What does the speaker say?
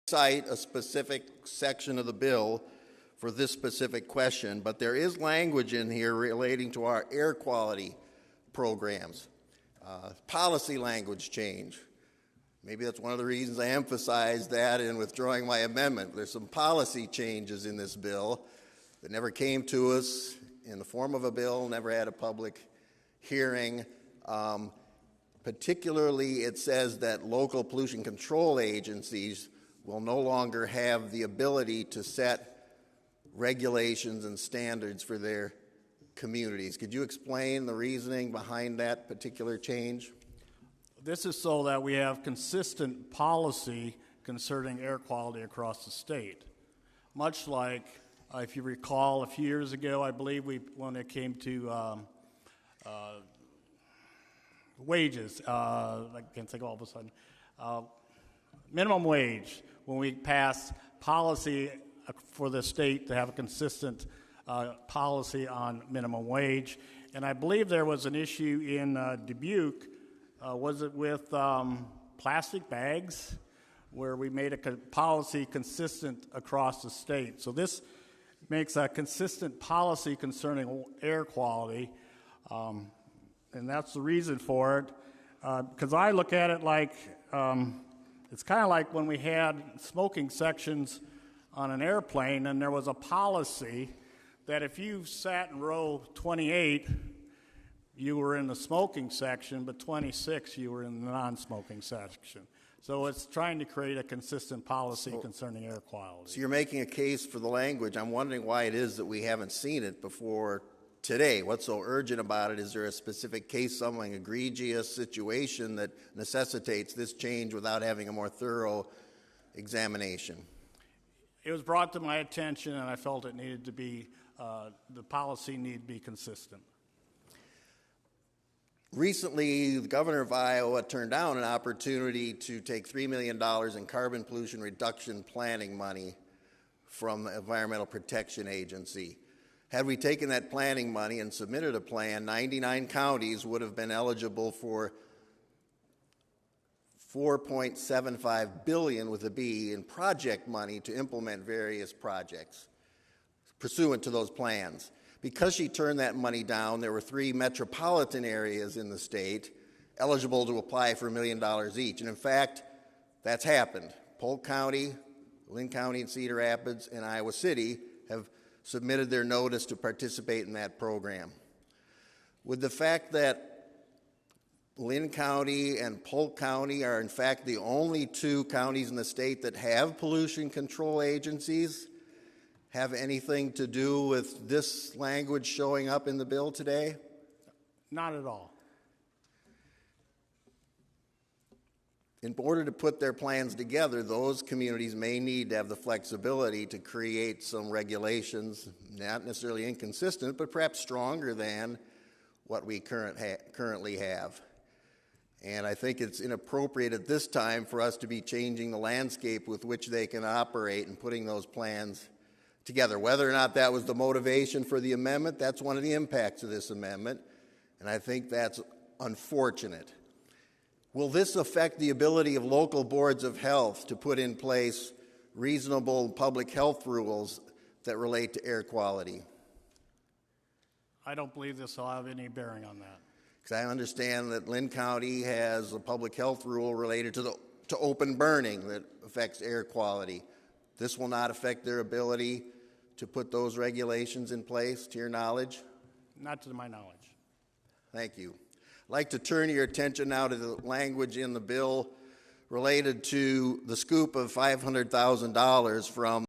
cite a specific section of the bill for this specific question, but there is language in here relating to our air quality programs. Policy language change. Maybe that's one of the reasons I emphasized that in withdrawing my amendment. There's some policy changes in this bill that never came to us in the form of a bill, never had a public hearing. Particularly, it says that local pollution control agencies will no longer have the ability to set regulations and standards for their communities. Could you explain the reasoning behind that particular change? This is so that we have consistent policy concerning air quality across the state. Much like, if you recall, a few years ago, I believe when it came to wages, I can't think all of a sudden, minimum wage, when we passed policy for the state to have a consistent policy on minimum wage. And I believe there was an issue in Dubuque, was it with plastic bags, where we made a policy consistent across the state. So this makes a consistent policy concerning air quality, and that's the reason for it. Because I look at it like, it's kind of like when we had smoking sections on an airplane, and there was a policy that if you sat in row 28, you were in the smoking section, but 26, you were in the non-smoking section. So it's trying to create a consistent policy concerning air quality. So you're making a case for the language. I'm wondering why it is that we haven't seen it before today. What's so urgent about it? Is there a specific case, some egregious situation that necessitates this change without having a more thorough examination? It was brought to my attention, and I felt it needed to be, the policy needed to be consistent. Recently, the governor of Iowa turned down an opportunity to take $3 million in carbon pollution reduction planning money from the Environmental Protection Agency. Had we taken that planning money and submitted a plan, 99 counties would have been eligible for $4.75 billion with a B in project money to implement various projects pursuant to those plans. Because she turned that money down, there were 3 metropolitan areas in the state eligible to apply for $1 million each. And in fact, that's happened. Polk County, Lynn County, and Cedar Rapids, and Iowa City have submitted their notice to participate in that program. With the fact that Lynn County and Polk County are in fact the only 2 counties in the state that have pollution control agencies, have anything to do with this language showing up in the bill today? Not at all. In order to put their plans together, those communities may need to have the flexibility to create some regulations, not necessarily inconsistent, but perhaps stronger than what we currently have. And I think it's inappropriate at this time for us to be changing the landscape with which they can operate and putting those plans together. Whether or not that was the motivation for the amendment, that's one of the impacts of this amendment, and I think that's unfortunate. Will this affect the ability of local boards of health to put in place reasonable public health rules that relate to air quality? I don't believe this will have any bearing on that. Because I understand that Lynn County has a public health rule related to open burning that affects air quality. This will not affect their ability to put those regulations in place, to your knowledge? Not to my knowledge. Thank you. I'd like to turn your attention now to the language in the bill related to the scoop of $500,000 from